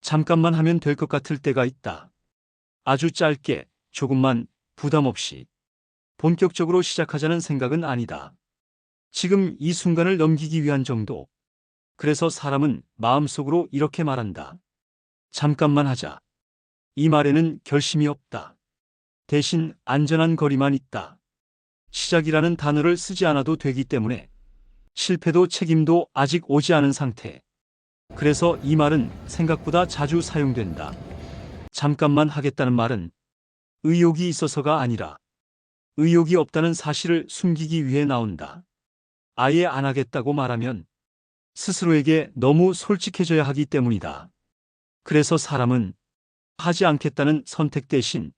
잠깐만 하면 될 것 같을 때가 있다. 아주 짧게, 조금만, 부담 없이. 본격적으로 시작하자는 생각은 아니다. 지금 이 순간을 넘기기 위한 정도. 그래서 사람은 마음속으로 이렇게 말한다. 잠깐만 하자. 이 말에는 결심이 없다. 대신 안전한 거리만 있다. 시작이라는 단어를 쓰지 않아도 되기 때문에 실패도 책임도 아직 오지 않은 상태. 그래서 이 말은 생각보다 자주 사용된다. 잠깐만 하겠다는 말은 의욕이 있어서가 아니라 의욕이 없다는 사실을 숨기기 위해 나온다. 아예 안 하겠다고 말하면 스스로에게 너무 솔직해져야 하기 때문이다. 그래서 사람은 하지 않겠다는 선택 대신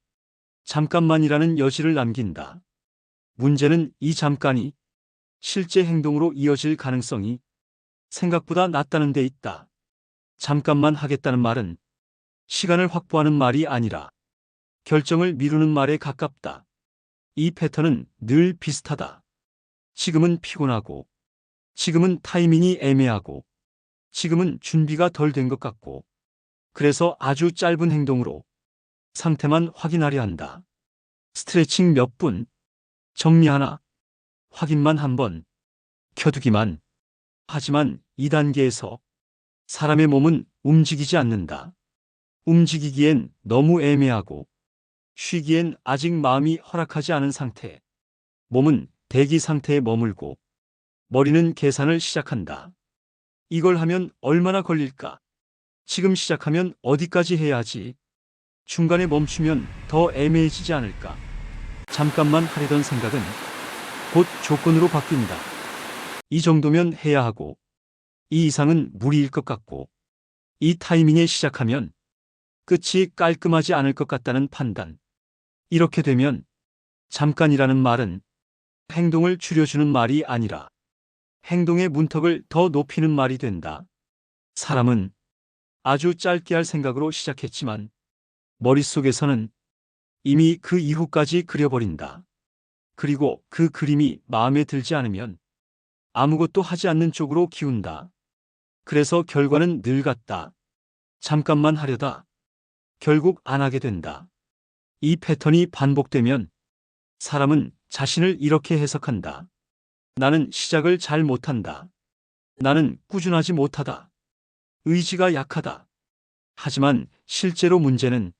잠깐만이라는 여지를 남긴다. 문제는 이 잠깐이 실제 행동으로 이어질 가능성이 생각보다 낮다는 데 있다. 잠깐만 하겠다는 말은 시간을 확보하는 말이 아니라 결정을 미루는 말에 가깝다. 이 패턴은 늘 비슷하다. 지금은 피곤하고, 지금은 타이밍이 애매하고, 지금은 준비가 덜 된 것 같고, 그래서 아주 짧은 행동으로 상태만 확인하려 한다. 스트레칭 몇 분, 정리 하나, 확인만 한 번, 켜두기만. 하지만 이 단계에서 사람의 몸은 움직이지 않는다. 움직이기엔 너무 애매하고 쉬기엔 아직 마음이 허락하지 않은 상태. 몸은 대기 상태에 머물고 머리는 계산을 시작한다. 이걸 하면 얼마나 걸릴까? 지금 시작하면 어디까지 해야 하지? 중간에 멈추면 더 애매해지지 않을까? 잠깐만 하려던 생각은 곧 조건으로 바뀐다. 이 정도면 해야 하고, 이 이상은 무리일 것 같고, 이 타이밍에 시작하면 끝이 깔끔하지 않을 것 같다는 판단. 이렇게 되면 잠깐이라는 말은 행동을 줄여주는 말이 아니라 행동의 문턱을 더 높이는 말이 된다. 사람은 아주 짧게 할 생각으로 시작했지만 머릿속에서는 이미 그 이후까지 그려버린다. 그리고 그 그림이 마음에 들지 않으면 아무것도 하지 않는 쪽으로 기운다. 그래서 결과는 늘 같다. 잠깐만 하려다 결국 안 하게 된다. 이 패턴이 반복되면 사람은 자신을 이렇게 해석한다. 나는 시작을 잘 못한다. 나는 꾸준하지 못하다. 의지가 약하다. 하지만 실제로 문제는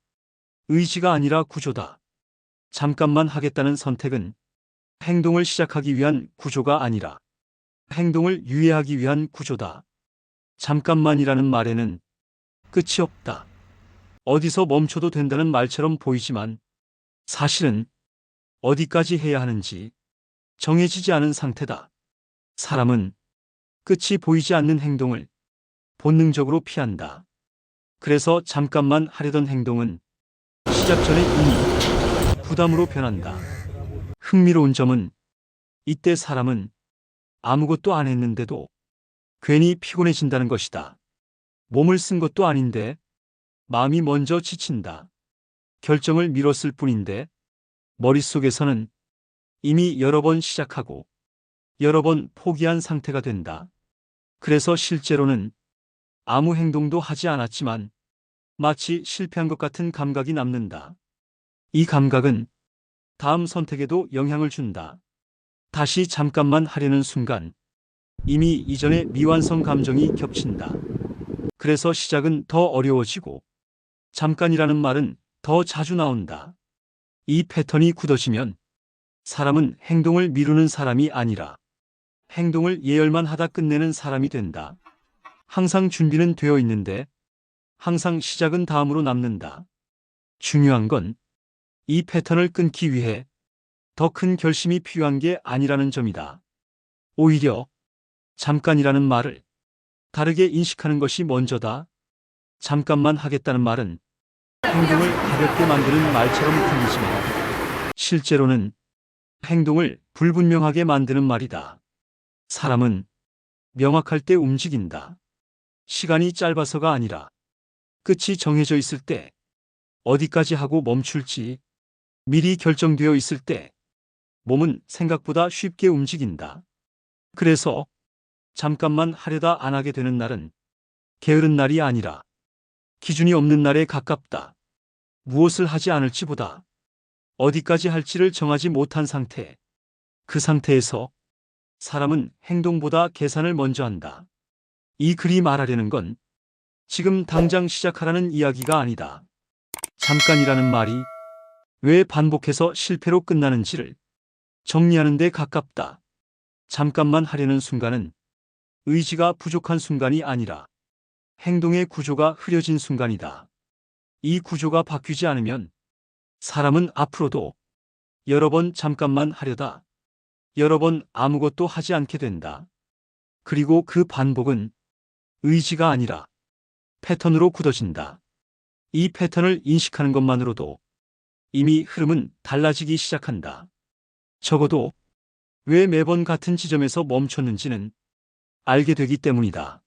의지가 아니라 구조다. 잠깐만 하겠다는 선택은 행동을 시작하기 위한 구조가 아니라 행동을 유예하기 위한 구조다. 잠깐만이라는 말에는 끝이 없다. 어디서 멈춰도 된다는 말처럼 보이지만 사실은 어디까지 해야 하는지 정해지지 않은 상태다. 사람은 끝이 보이지 않는 행동을 본능적으로 피한다. 그래서 잠깐만 하려던 행동은 시작 전에 이미 부담으로 변한다. 흥미로운 점은 이때 사람은 아무것도 안 했는데도 괜히 피곤해진다는 것이다. 몸을 쓴 것도 아닌데 마음이 먼저 지친다. 결정을 미뤘을 뿐인데 머릿속에서는 이미 여러 번 시작하고 여러 번 포기한 상태가 된다. 그래서 실제로는 아무 행동도 하지 않았지만 마치 실패한 것 같은 감각이 남는다. 이 감각은 다음 선택에도 영향을 준다. 다시 잠깐만 하려는 순간 이미 이전의 미완성 감정이 겹친다. 그래서 시작은 더 어려워지고 잠깐이라는 말은 더 자주 나온다. 이 패턴이 굳어지면 사람은 행동을 미루는 사람이 아니라 행동을 예열만 하다 끝내는 사람이 된다. 항상 준비는 되어 있는데 항상 시작은 다음으로 남는다. 중요한 건 이 패턴을 끊기 위해 더 큰 결심이 필요한 게 아니라는 점이다. 오히려 잠깐이라는 말을 다르게 인식하는 것이 먼저다. 잠깐만 하겠다는 말은 행동을 가볍게 만드는 말처럼 들리지만 실제로는 행동을 불분명하게 만드는 말이다. 사람은 명확할 때 움직인다. 시간이 짧아서가 아니라 끝이 정해져 있을 때, 어디까지 하고 멈출지 미리 결정되어 있을 때 몸은 생각보다 쉽게 움직인다. 그래서 잠깐만 하려다 안 하게 되는 날은 게으른 날이 아니라 기준이 없는 날에 가깝다. 무엇을 하지 않을지 보다 어디까지 할지를 정하지 못한 상태. 그 상태에서 사람은 행동보다 계산을 먼저 한다. 이 글이 말하려는 건 지금 당장 시작하라는 이야기가 아니다. 잠깐이라는 말이 왜 반복해서 실패로 끝나는지를 정리하는 데 가깝다. 잠깐만 하려는 순간은 의지가 부족한 순간이 아니라 행동의 구조가 흐려진 순간이다. 이 구조가 바뀌지 않으면 사람은 앞으로도 여러 번 잠깐만 하려다 여러 번 아무것도 하지 않게 된다. 그리고 그 반복은 의지가 아니라 패턴으로 굳어진다. 이 패턴을 인식하는 것만으로도 이미 흐름은 달라지기 시작한다. 적어도 왜 매번 같은 지점에서 멈췄는지는 알게 되기 때문이다.